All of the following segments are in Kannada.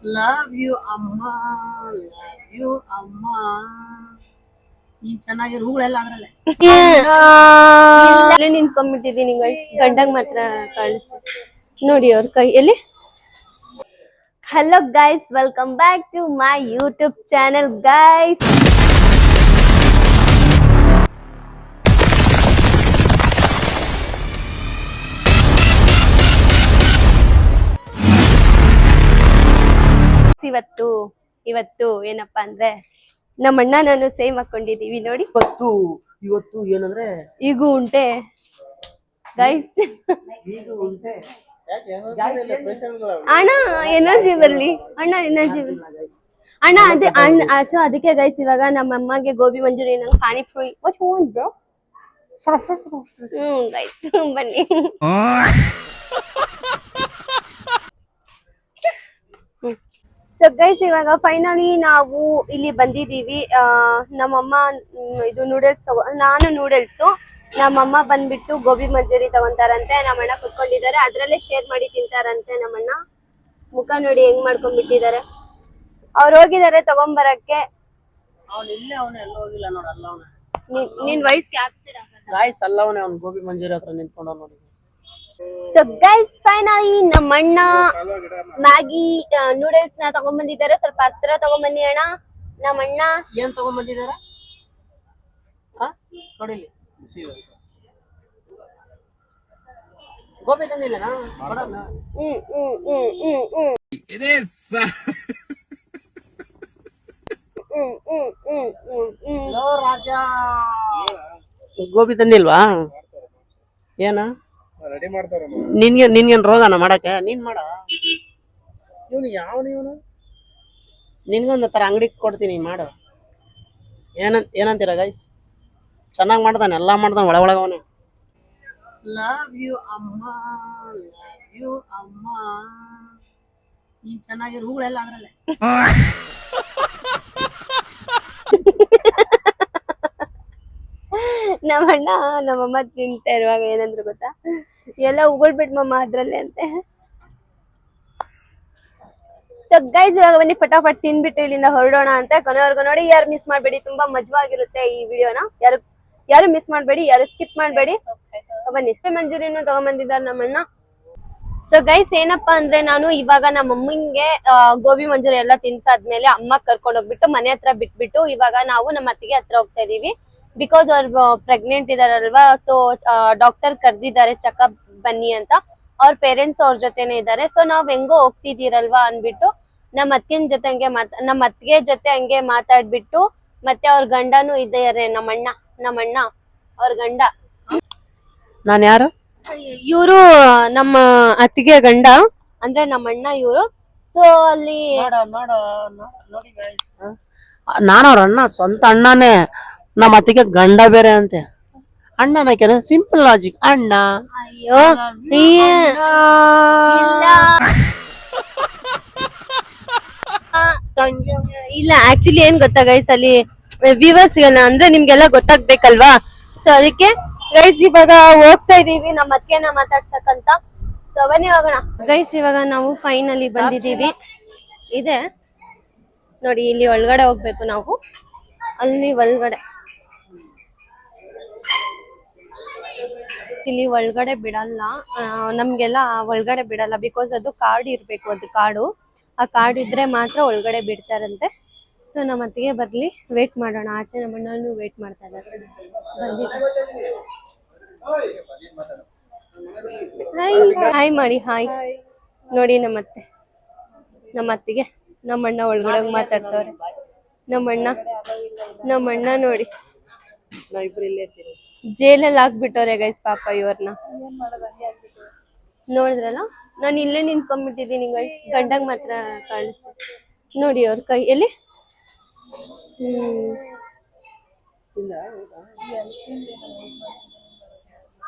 ಲವ್ ಯು ಅಮ್ಮ, ಲವ್ ಯು ಅಮ್ಮ. ಈ ಚೆನ್ನಾಗಿರೋ ಹೂಗಳೆಲ್ಲ ಅದ್ರಲ್ಲೇ ಇಲ್ಲೇ ನಿಂತ್ಕೊಂಡ್ಬಿಟ್ಟಿದೀನಿ ಗೈಸ್. ಗಂಡಂಗ್ ಮಾತ್ರ ಕಾಣಿಸ್ತದೆ ನೋಡಿ ಅವ್ರ ಕೈ ಎಲ್ಲಿ. Hello guys, welcome back to my YouTube channel guys. ಇವತ್ತು ಏನಪ್ಪಾ ಅಂದ್ರೆ ನಮ್ಮ ಅಣ್ಣ ನಾನು ಸೇಮ್ ಹಾಕೊಂಡಿದೀವಿ ನೋಡಿ. ಇವತ್ತು ಏನಂದ್ರೆ ಈಗೂ ಉಂಟೆ ಗೈಸ್. ಅಣ್ಣ ಎನರ್ಜಿ ಬರ್ಲಿ, ಅಣ್ಣ ಎನರ್ಜಿ ಬರ್ಲಿ ಅಣ್ಣ. ಅದೇ ಸೊ ಅದಕ್ಕೆ ಗೈಸ್ ಇವಾಗ ನಮ್ಮ ಅಮ್ಮಗೆ ಗೋಬಿ ಮಂಚೂರಿ, ನಂಗೆ ಪಾನಿಪುರಿ ಬ್ರೋ. ಗೈಸ್ ಬನ್ನಿ. ಸೊ ಗೈಸ್ ಇವಾಗ ಫೈನಲಿ ನಾವು ಇಲ್ಲಿ ಬಂದಿದೀವಿ. ನಮ್ಮಮ್ಮ ಇದು ನೂಡಲ್ಸ್ ನಾನು ನೂಡಲ್ಸ್, ನಮ್ಮಮ್ಮ ಬಂದ್ಬಿಟ್ಟು ಗೋಬಿ ಮಂಚೂರಿ ತಗೊಂತಾರಂತೆ. ನಮ್ಮಣ್ಣ ಕುತ್ಕೊಂಡಿದ್ದಾರೆ, ಅದ್ರಲ್ಲೇ ಶೇರ್ ಮಾಡಿ ತಿಂತಾರಂತೆ. ನಮ್ಮಣ್ಣ ಮುಖ ನೋಡಿ ಹೆಂಗ್ ಮಾಡ್ಕೊಂಡ್ಬಿಟ್ಟಿದ್ದಾರೆ. ಅವ್ರು ಹೋಗಿದ್ದಾರೆ ತಗೊಂಬರಕ್ಕೆ. ಹೋಗಿಲ್ಲ ನೋಡ, ಅಲ್ಲ ಅವನ ನಿನ್ ವಯಸ್ ಕ್ಯಾಪ್ಚರ್ ಆಗಲ್ಲ ಗಾಯ್ಸ್. ಅಲ್ಲ ಅವನೇ ಅವ್ನು ಗೋಬಿ ಮಂಜೂರಿ ಹತ್ರ ನಿಂತ್ಕೊಂಡ ನೋಡಿ. ಸೊ ಗೈಸ್ ಫೈನಲಿ ನಮ್ಮಣ್ಣ ಮ್ಯಾಗಿ ನೂಡಲ್ಸ್ ನ ತಗೊಂಡ್ಬಂದಿದ್ದಾರೆ. ಸ್ವಲ್ಪ ಹತ್ರ ತಗೊಂಡ್ಬನ್ನಿ ಅಣ್ಣ. ನಮ್ಮಣ್ಣ ಏನ್ ತಗೊಂಡ್ಬಂದಿದಾರ ನೋಡಿಲಿ. ಗೋಬಿ ತಂದಿಲ್ಲನಾ? ರಾಜ ಗೋಬಿ ತಂದಿಲ್ವಾ? ಏನ ರೆಡಿ ಮಾಡ್ತಾರ? ನಿನ್ಗೇನ್ ರೋಗನ ಮಾಡಕ್ಕೆ? ನೀನ್ ಮಾಡ. ಇವನು ಇವನು ನಿನ್ಗೊಂದು ತರ ಅಂಗಡಿ ಕೊಡ್ತೀನಿ, ಮಾಡು. ಏನಂತೀರ ಗೈಸ್? ಚೆನ್ನಾಗ್ ಮಾಡ್ತಾನೆ, ಎಲ್ಲಾ ಮಾಡ್ತಾನೆ ಒಳಗೆ ಅವನೇ. ಲವ್ ಯು ಅಮ್ಮ, ಲವ್ ಯು ಅಮ್ಮ. ಈ ಚೆನ್ನಾಗಿರೋ ಹೂಗಳೆಲ್ಲ ಅದ್ರಲ್ಲೇ ನಮ್ಮಣ್ಣ ನಮ್ಮಮ್ಮ ತಿಂತಾ ಇರುವಾಗ ಏನಂದ್ರು ಗೊತ್ತಾ, ಎಲ್ಲ ಉಗುಳ್ಬಿಟ್ ಮಮ್ಮ ಅದ್ರಲ್ಲೇ ಅಂತೆ. ಸೊ ಗೈಸ್ ಇವಾಗ ಬನ್ನಿ ಫಟಾಫಟ್ ತಿನ್ಬಿಟ್ಟು ಇಲ್ಲಿಂದ ಹೊರಡೋಣ ಅಂತ. ಕೊನೆವರೆಗೂ ನೋಡಿ, ಯಾರು ಮಿಸ್ ಮಾಡ್ಬೇಡಿ, ತುಂಬಾ ಮಜವಾಗಿರುತ್ತೆ ಈ ವಿಡಿಯೋನ. ಯಾರು ಮಿಸ್ ಮಾಡ್ಬೇಡಿ, ಯಾರು ಸ್ಕಿಪ್ ಮಾಡ್ಬೇಡಿ. ಬನ್ನಿ ಮಂಜೂರಿಯನ್ನು ತಗೊಂಡ್ಬಂದಿದ್ದಾರೆ ನಮ್ಮಣ್ಣ. ಸೊ ಗೈಸ್ ಏನಪ್ಪಾ ಅಂದ್ರೆ, ನಾನು ಇವಾಗ ನಮ್ಮ ಮಮ್ಮಿಗೆ ಗೋಬಿ ಮಂಜೂರಿ ಎಲ್ಲ ತಿನ್ಸಾದ್ಮೇಲೆ ಅಮ್ಮ ಕರ್ಕೊಂಡ್ ಹೋಗ್ಬಿಟ್ಟು ಮನೆ ಹತ್ರ ಬಿಟ್ಬಿಟ್ಟು ಇವಾಗ ನಾವು ನಮ್ಮ ಅತ್ತಿಗೆ ಹತ್ರ ಹೋಗ್ತಾ ಇದೀವಿ. ಬಿಕಾಸ್ ಅವ್ರು ಪ್ರೆಗ್ನೆಂಟ್ ಇದಾರಲ್ವಾ, ಸೊ ಡಾಕ್ಟರ್ ಕರ್ದಿದ್ದಾರೆ ಚೆಕಪ್ ಬನ್ನಿ ಅಂತ. ಅವ್ರ ಪೇರೆಂಟ್ಸ್ ಅವ್ರ ಜೊತೆನೆ ಇದ್ದಾರೆ. ಸೊ ನಾವ್ ಹೆಂಗೋ ಹೋಗ್ತಿದ್ದೀರಲ್ವಾ ಅನ್ಬಿಟ್ಟು ನಮ್ಮ ಅತ್ತಿಗೆ ಜೊತೆ ಹಂಗೆ ಮಾತಾಡ್ಬಿಟ್ಟು, ಮತ್ತೆ ಅವ್ರ ಗಂಡನು ಇದ್ದಾರೆ, ನಮ್ಮಣ್ಣ ಅವ್ರ ಗಂಡ. ನಾನ್ ಯಾರು? ಇವರು ನಮ್ಮ ಅತ್ತಿಗೆ ಗಂಡ ಅಂದ್ರೆ ನಮ್ಮಣ್ಣ ಇವರು. ಸೊ ಅಲ್ಲಿ ನೋಡಿ ಗೈಸ್, ನಾನು ಅವ್ರ ಅಣ್ಣ, ಸ್ವಂತ ಅಣ್ಣನೇ. ನಮ್ಮ ಅತ್ತಿಗೆ ಗಂಡ ಬೇರೆ ಅಂತೆ. ಅಣ್ಣನಕ್ಕೆ ಸಿಂಪಲ್ ಲಾಜಿಕ್, ಅಣ್ಣ. ಅಯ್ಯೋ ಇಲ್ಲ, ಆಕ್ಚುಲಿ ಏನ್ ಗೊತ್ತಾ ಗೈಸ್, ಅಲ್ಲಿ ವ್ಯೂವರ್ಸ್ ಅಂದ್ರೆ ನಿಮ್ಗೆಲ್ಲ ಗೊತ್ತಾಗ್ಬೇಕಲ್ವಾ. ಸೊ ಅದಕ್ಕೆ ಗೈಸ್ ಇವಾಗ ಹೋಗ್ತಾ ಇದೀವಿ ನಮ್ಮ ಅತ್ತಿಗೆನ ಮಾತಾಡ್ಸಕ್ಕಂತ. ಸೊ ಬನ್ನಿ ಹೋಗೋಣ ಗೈಸ್. ಇವಾಗ ನಾವು ಫೈನಲಿ ಬಂದಿದೀವಿ. ಇದೆ ನೋಡಿ, ಇಲ್ಲಿ ಒಳಗಡೆ ಹೋಗ್ಬೇಕು ನಾವು. ಅಲ್ಲಿ ಒಳಗಡೆ, ಇಲ್ಲಿ ಒಳಗಡೆ ಬಿಡಲ್ಲ ನಮ್ಗೆಲ್ಲ, ಒಳಗಡೆ ಬಿಡಲ್ಲ. ಬಿಕಾಸ್ ಅದು ಕಾರ್ಡ್ ಇರ್ಬೇಕು, ಅದು ಕಾರ್ಡು. ಆ ಕಾರ್ಡ್ ಇದ್ರೆ ಮಾತ್ರ ಒಳಗಡೆ ಬಿಡ್ತಾರಂತೆ. ಸೊ ನಮ್ಮ ಅತ್ತಿಗೆ ಬರ್ಲಿ, ವೇಟ್ ಮಾಡೋಣ. ಆಚೆ ನಮ್ಮಣ್ಣನು ವೇಟ್ ಮಾಡ್ತಾ ಇದ್ದಾರೆ. ಹಾಯ್ ಮಾಡಿ, ಹಾಯ್. ನೋಡಿ ನಮ್ಮ ಅತ್ತಿಗೆ ನಮ್ಮಣ್ಣ ಒಳಗಡೆ ಮಾತಾಡ್ತವ್ರೆ. ನಮ್ಮಣ್ಣ ನೋಡಿ ಜೈಲಲ್ಲಿ ಹಾಕ್ಬಿಟ್ಟವ್ರೆ ಗೈಸ್, ಪಾಪ ಇವ್ರನ್ನ. ನೋಡಿದ್ರಲ್ಲ, ನಾನು ಇಲ್ಲೇ ನಿಂತ್ಕೊಂಡ್ಬಿಟ್ಟಿದೀನಿ ಗೈಸ್. ಗಂಡಂಗ್ ಮಾತ್ರ ಕಾಣಿಸ್ತದೆ ನೋಡಿ ಅವ್ರ ಕೈ ಎಲ್ಲಿ.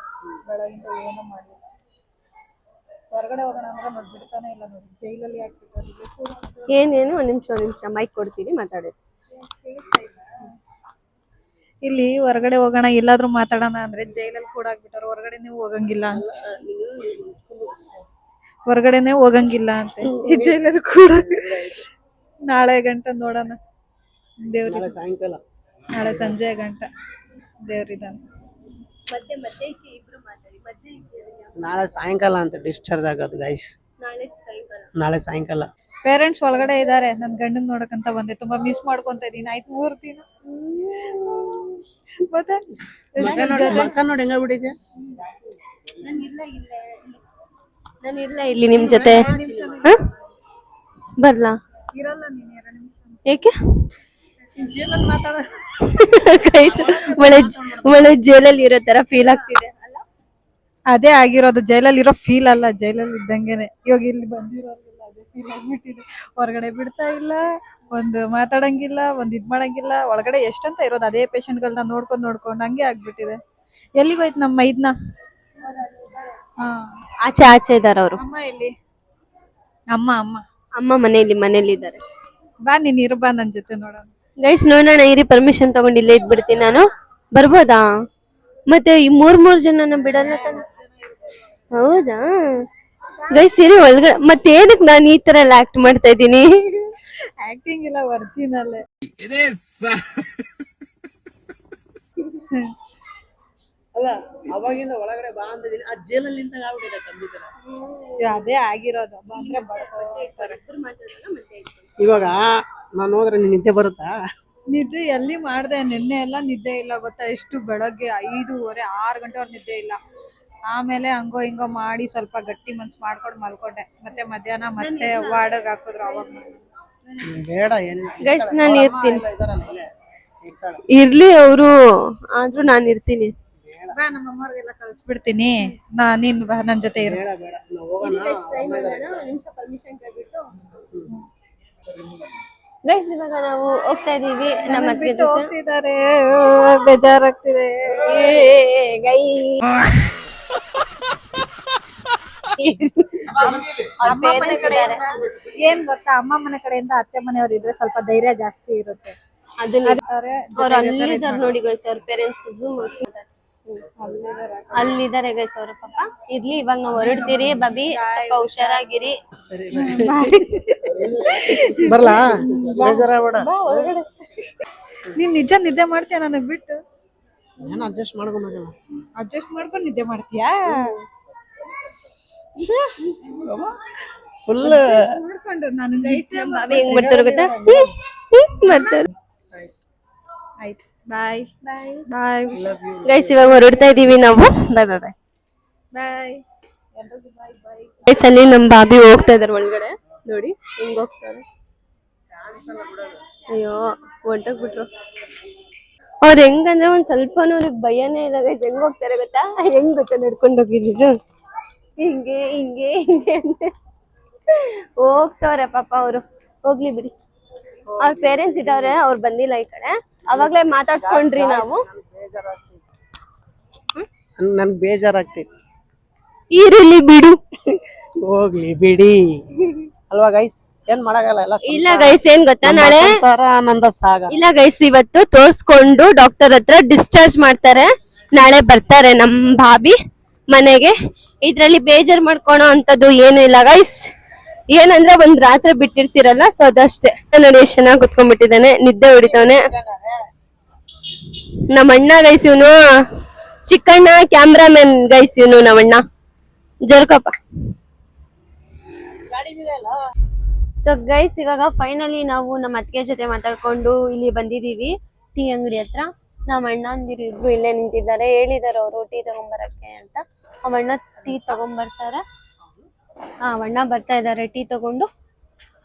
ಏನೇನು ಒಂದ್ ನಿಮಿಷ ಮೈಕ್ ಕೊಡ್ತೀನಿ, ಮಾತಾಡೋದು. ಇಲ್ಲಿ ಹೊರಗಡೆ ಹೋಗೋಣ, ಎಲ್ಲಾದ್ರೂ ಮಾತಾಡೋಣ ಅಂದ್ರೆ ಜೈಲಲ್ಲಿ ಕೂಡ ಆಗ್ಬಿಟ್ಟಾರ. ಹೊರಗಡೆ ನೀವು ಹೋಗಂಗಿಲ್ಲ. ಹೊರಗಡೆನೆ ಹೋಗಂಗಿಲ್ಲ ಅಂತೆ ಈ ಜೈಲಲ್ಲಿ ಕೂಡ. ನಾಳೆ ಗಂಟ ನೋಡೋಣ ದೇವ್ರಿ, ನಾಳೆ ಸಾಯಂಕಾಲ ನಾಳೆ ಸಂಜೆ ಗಂಟ ದೇವ್ರಿದಾನೆ. ಮತ್ತೆ ಮತ್ತೆ ಇಬ್ರು ಮಾತಾಡಿ ಮತ್ತೆ ನಾಳೆ ಸಾಯಂಕಾಲ ಅಂತ ಡಿಸ್ಚಾರ್ಜ್ ಆಗೋದು ಗೈಸ್. ನಾಳೆ ಸಾಯಂಕಾಲ ಪೇರೆಂಟ್ಸ್ ಒಳಗಡೆ ಇದಾರೆ. ನನ್ ಗಂಡನ್ ನೋಡಕಂತ ಬಂದೆ. ತುಂಬಾ ಮಿಸ್ ಮಾಡ್ಕೊಂತ ಇದೀನಿ. ಆಯ್ತು 3 ದಿನ ಮತ್ತೆ ಮಕ್ಕ ನೋಡಿ ಹೆಂಗ ಬಿಟ್ಟಿದ್ಯಾ. ನಾನು ಇಲ್ಲ ಇಲ್ಲಿ ನಿಮ್ ಜೊತೆ. ಬರ್ಲಾ? ಇರಲ್ಲ ನೀನ್ 2 ನಿಮಿಷ. ಏಕೆ? ಜೈಲಲ್ಲಿ ಮಾತಾಡ ಒಳ್ಳೆ ಜೈಲಲ್ಲಿ ಇರೋ ತರ ಫೀಲ್ ಆಗ್ತಿದೆ. ಅದೇ ಆಗಿರೋದು. ಜೈಲಲ್ಲಿ ಇರೋ ಫೀಲ್ ಅಲ್ಲ, ಜೈಲಲ್ಲಿ ಇದ್ದಂಗೆನೆ. ಇವಾಗ ಇಲ್ಲಿ ಬಂದಿರೋದಿಲ್ಲ, ಅದೇ ಫೀಲ್ ಆಗ್ಬಿಟ್ಟಿದೆ. ಹೊರಗಡೆ ಬಿಡ್ತಾ ಇಲ್ಲ, ಒಂದು ಮಾತಾಡಂಗಿಲ್ಲ, ಒಂದ್ ಇದ್ ಮಾಡಂಗಿಲ್ಲ. ಒಳಗಡೆ ಎಷ್ಟಂತ ಇರೋದು, ಅದೇ ಪೇಷಂಟ್ ಗಳನ್ನ ನೋಡ್ಕೊಂಡ್ ಹಂಗೆ ಆಗ್ಬಿಟ್ಟಿದೆ. ಎಲ್ಲಿಗೋಯ್ತು ನಮ್ಮ ಮೈದ್ನ? ಆಚೆ ಇದಾರ ಅವರು. ಅಮ್ಮ ಎಲ್ಲಿ? ಅಮ್ಮ ಅಮ್ಮ ಮನೇಲಿ ಇದ್ದಾರೆ. ಬಾ ನೀನ್ ಇರು, ಬಾ ನನ್ ಜೊತೆ ನೋಡೋಣ. ಗೈಸ್ ನೋಡೋಣ ಇರಿ, ಪರ್ಮಿಷನ್ ತಗೊಂಡು ಇಲ್ಲೇ ಇದ್ಬಿಡ್ತೀನಿ ನಾನು. ಬರ್ಬೋದಾ? ಮತ್ತೆ ಈ 3 ಜನನ ಬಿಡಲ್ಲ ತಾನೆ? ಹೌದಾ ಗೈಸ್ ಇರಿ ಒಳಗಡೆ. ಮತ್ತೆ ಏನಕ್ಕೆ ನಾನು ಈ ತರ ಎಲ್ಲ ಆಕ್ಟ್ ಮಾಡ್ತಾ ಇದ್ದೀನಿ? ಆಕ್ಟಿಂಗ್ ಇಲ್ಲ, ಒರಿಜಿನಲ್. ಅಲ್ಲ ಅವಾಗಿಂದ ಒಳಗಡೆ ಬಾ ಅಂತಿದ್ದೀನಿ. ಆ ಜೈಲಲ್ಲಿ ನಿಂತಾಗ ಆಗ್ಬಿಟ್ಟಿದೆ ಕಮ್ಮಿ ತರ. ಅದೇ ಆಗಿರೋದು. ಅಂದ್ರೆ ಬಡ್ಕೋತಾರೆ. ಇವಾಗ ನಾನು ಹೋದ್ರೆ ನಿನ್ ನಿದ್ದೆ ಬರುತ್ತಾ? ನಿದ್ದೆ ಎಲ್ಲಿ ಮಾಡ್ದೆ? ನಿನ್ನೆ ಎಲ್ಲ ನಿದ್ದೆ ಇಲ್ಲ ಗೊತ್ತಾ. ಎಷ್ಟು ಬೆಳಗ್ಗೆ 5:30 6 ಗಂಟೆವರೆಗೆ ನಿದ್ದೆ ಇಲ್ಲ. ಆಮೇಲೆ ಹಂಗೋ ಹಿಂಗೋ ಮಾಡಿ ಸ್ವಲ್ಪ ಗಟ್ಟಿ ಮನ್ಸ್ ಮಾಡ್ಕೊಂಡು ಮಲ್ಕೊಂಡೆ. ಮತ್ತೆ ಮಧ್ಯಾಹ್ನ ಮತ್ತೆ ವಾರ್ಡ್ಗೆ ಹಾಕಿದ್ರು. ಅವಾಗ ಬೇಡ ಏನಿಲ್ಲ ಗೈಸ್ ನಾನು ಇರ್ತೀನಿ. ಇದಾರಲ್ಲ ಇಲ್ಲೇ ಇರ್ತಾಳೆ. ಇರ್ಲಿ ಅವರು, ಆದ್ರೂ ನಾನು ಇರ್ತೀನಿ. ಬಾ, ನಮ್ಮ ಅಮ್ಮವ್ರಿಗೆಲ್ಲ ಕಳಿಸ್ಬಿಡ್ತೀನಿ. ನೀನ್ ಬಾ, ನನ್ ಜೊತೆ ಇರು. ಬೇಡ ಬೇಡ ನಾವು ಹೋಗೋಣ. ಗೈಸ್ ಇವಾಗ ನಾವು ಹೋಗ್ತಾ ಇದೀವಿ ನಮ್ಮ ಅತ್ತೆ ಬಿಟ್ಟು ಜೊತೆ. ಹೋಗ್ತಿದಾರೆ, ಬೇಜಾರಾಗ್ತಿದೆ. ಅಮ್ಮ ಮನೆ ಕಡೆಯಿಂದ ಏನ್ ಗೊತ್ತಾ, ಅಮ್ಮ ಮನೆ ಕಡೆಯಿಂದ ಅತ್ತೆ ಮನೆಯವ್ರು ಇದ್ರೆ ಸ್ವಲ್ಪ ಧೈರ್ಯ ಜಾಸ್ತಿ ಇರುತ್ತೆ. ಅವ್ರು ಅಲ್ಲಿದ್ದಾರೆ ನೋಡಿ ಗೈಸ್, ಅವ್ರ ಪೇರೆಂಟ್ಸ್ ಅಲ್ಲಿದ್ದಾರೆ ಗೈಸ್ ಅವರು. ಪಾಪ ಇರ್ಲಿ, ಇವಾಗ ನಾವು ಹೊರಡ್ತೀರಿ. ಬಾಬಿ ಸ್ವಲ್ಪ ಹುಷಾರಾಗಿರಿ. ಸರಿ ಬರ್ಲಾ? ಬೇಜಾರಾಗ್ಬೇಡ. ನೀನ್ ನಿಜ ನಿದ್ದೆ ಮಾಡ್ತೀಯ ನನಗ್ ಬಿಟ್ಟು? ಏನೋ ಅಡ್ಜಸ್ಟ್ ಮಾಡ್ಕೊಂಡ್ಬೇಕಲ್ಲ. ಅಡ್ಜಸ್ಟ್ ಮಾಡ್ಕೊಂಡು ನಿದ್ದೆ ಮಾಡ್ತೀಯಾ? ಫುಲ್ ಮಾಡ್ಕೊಂಡು ನಾನು ಬಾಬಿ ಹೆಂಗ್ ಮಾಡ್ತಾರ ಗೊತ್ತಾ? ಮಾಡ್ತಾರೆ. ಆಯ್ತು, ಬಾಯ್ ಬಾಯ್ ಗೈಸ್ ಇವಾಗ ಹೊರಡ್ತಾ ಇದೀವಿ ನಾವು. ಬಾಯ್ ಬಾಯ್ ಬಾಯ್ ಬಾಯ್. ಗೈಸ್ ಅಲ್ಲಿ ನಮ್ ಬಾಬಿ ಹೋಗ್ತಾ ಇದಾರೆ ಒಳಗಡೆ. ನೋಡಿ ಹೆಂಗ್ ಹೋಗ್ತಾರೆ. ಅಯ್ಯೋ ಹೊಂಟೋಗ್ಬಿಟ್ರು. ಅವ್ರ ಹೆಂಗಂದ್ರೆ ಒಂದ್ ಸ್ವಲ್ಪನೂ ಅವ್ರಿಗೆ ಭಯನೇ ಇಲ್ಲ ಗೈಸ್. ಹೆಂಗ್ ಹೋಗ್ತಾರೆ ಗೊತ್ತಾ? ಹೆಂಗ್ ಗೊತ್ತಾ ನಡ್ಕೊಂಡ್ ಹೋಗಿದ್ದು? ಹಿಂಗೆ ಹಿಂಗೆ ಹಿಂಗೆ ಅಂತ ಹೋಗ್ತವ್ರೆ. ಪಾಪ ಅವರು ಹೋಗ್ಲಿ ಬಿಡಿ. ಅವ್ರ ಪೇರೆಂಟ್ಸ್ ಇದಾವ್ರೆ, ಅವ್ರು ಬಂದಿಲ್ಲ ಈ ಕಡೆ. ಅವಾಗ್ಲೇ ಮಾತಾಡ್ಸ್ಕೊಂಡ್ರಿ ನಾವು. ನನ್ಗೆ ಬೇಜಾರಾಗ್ತೈತಿ. ಇರಲಿ ಬಿಡು, ಹೋಗ್ಲಿ ಬಿಡಿ ಅಲ್ವಾ ಗೈಸ್? ಏನ್ ಮಾಡಾಗಲ್ಲ. ಎಲ್ಲ ಇಲ್ಲ ಗೈಸ್ ಏನ್ ಗೊತ್ತಾ, ನಾಳೆ ಆನಂದ ಸಾಗರ. ಇಲ್ಲ ಗೈಸ್, ಇವತ್ತು ತೋರ್ಸ್ಕೊಂಡು ಡಾಕ್ಟರ್ ಹತ್ರ ಡಿಸ್ಚಾರ್ಜ್ ಮಾಡ್ತಾರೆ. ನಾಳೆ ಬರ್ತಾರೆ ನಮ್ ಭಾಬಿ ಮನೆಗೆ. ಇದ್ರಲ್ಲಿ ಬೇಜಾರ್ ಮಾಡ್ಕೊಳೋ ಅಂತದ್ದು ಏನು ಇಲ್ಲ ಗೈಸ್. ಏನಂದ್ರೆ ಒಂದ್ ರಾತ್ರಿ ಬಿಟ್ಟಿರ್ತೀರಲ್ಲ, ಸೊ ಅದಷ್ಟೇ. ನೋಡಿ ಎಷ್ಟು ಚೆನ್ನಾಗಿ ಕುತ್ಕೊಂಡ್ಬಿಟ್ಟಿದ್ದಾನೆ, ನಿದ್ದೆ ಹೊಡಿತಾನೆ ನಮ್ಮ ಅಣ್ಣ ಗೈಸ್. ಇವನು ಚಿಕ್ಕಣ್ಣ ಕ್ಯಾಮ್ರಾಮನ್ ಗೈಸ್. ಇವನು ನಮ್ಮಣ್ಣ. ಜರ್ಕಪ್ಪ. ಸೊ ಗೈಸ್ ಇವಾಗ ಫೈನಲಿ ನಾವು ನಮ್ಮ ಅತ್ತಿಗೆ ಜೊತೆ ಮಾತಾಡ್ಕೊಂಡು ಇಲ್ಲಿ ಬಂದಿದೀವಿ ಟೀ ಅಂಗಡಿ ಹತ್ರ. ನಮ್ಮ ಅಣ್ಣಂದಿರು ಇಬ್ರು ಇಲ್ಲೇ ನಿಂತಿದ್ದಾರೆ. ಹೇಳಿದಾರೆ ಅವರು ಟೀ ತಗೊಂಬರಕ್ಕೆ ಅಂತ. ಅವಣ್ಣ ಟೀ ತಗೊಂಬರ್ತಾರೆ. ಅಣ್ಣ ಬರ್ತಾ ಇದಾರೆ ಟೀ ತಗೊಂಡು.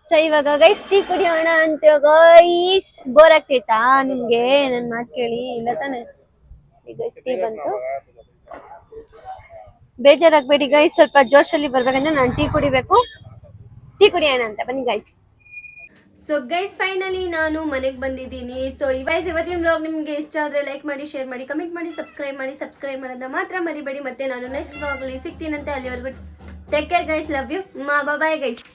ಸೊ ಇವಾಗ ಗೈಸ್ ಟೀ ಕುಡಿಯೋಣ ಅಂತ. ಗೈಸ್ ಬೋರ್ ಆಗ್ತೈತಾ ನಿಮ್ಗೆ? ನನ್ ಮಾತ್ ಕೇಳಿ. ಇಲ್ಲ ತಾನೆ? ಈಗ ಟೀ ಬಂತು, ಬೇಜಾರಾಗ್ಬೇಡಿ ಗೈಸ್. ಸ್ವಲ್ಪ ಜೋಶಲ್ಲಿ ಬರ್ಬೇಕಂದ್ರೆ ನಾನು ಟೀ ಕುಡಿಬೇಕು. ಟೀ ಕುಡಿಯೋಣ ಅಂತ ಬನ್ನಿ ಗೈಸ್. ಸೊ ಗೈಸ್ ಫೈನಲಿ ನಾನು ಮನೆಗೆ ಬಂದಿದ್ದೀನಿ. ಸೊ ಇವತ್ತಿನ ವ್ಲಾಗ್ ನಿಮ್ಗೆ ಇಷ್ಟ ಆದ್ರೆ ಲೈಕ್ ಮಾಡಿ, ಶೇರ್ ಮಾಡಿ, ಕಮೆಂಟ್ ಮಾಡಿ, ಸಬ್ಸ್ಕ್ರೈಬ್ ಮಾಡಿ. ಸಬ್ಸ್ಕ್ರೈಬ್ ಮಾಡೋದನ್ನ ಮಾತ್ರ ಮರಿಬೇಡಿ. ಮತ್ತೆ ನಾನು ನೆಕ್ಸ್ಟ್ ವ್ಲಾಗ್ ಅಲ್ಲಿ ಸಿಗ್ತೀನಂತೆ. ಅಲ್ಲಿವರೆಗೂ take care guys. Love you. Bye guys.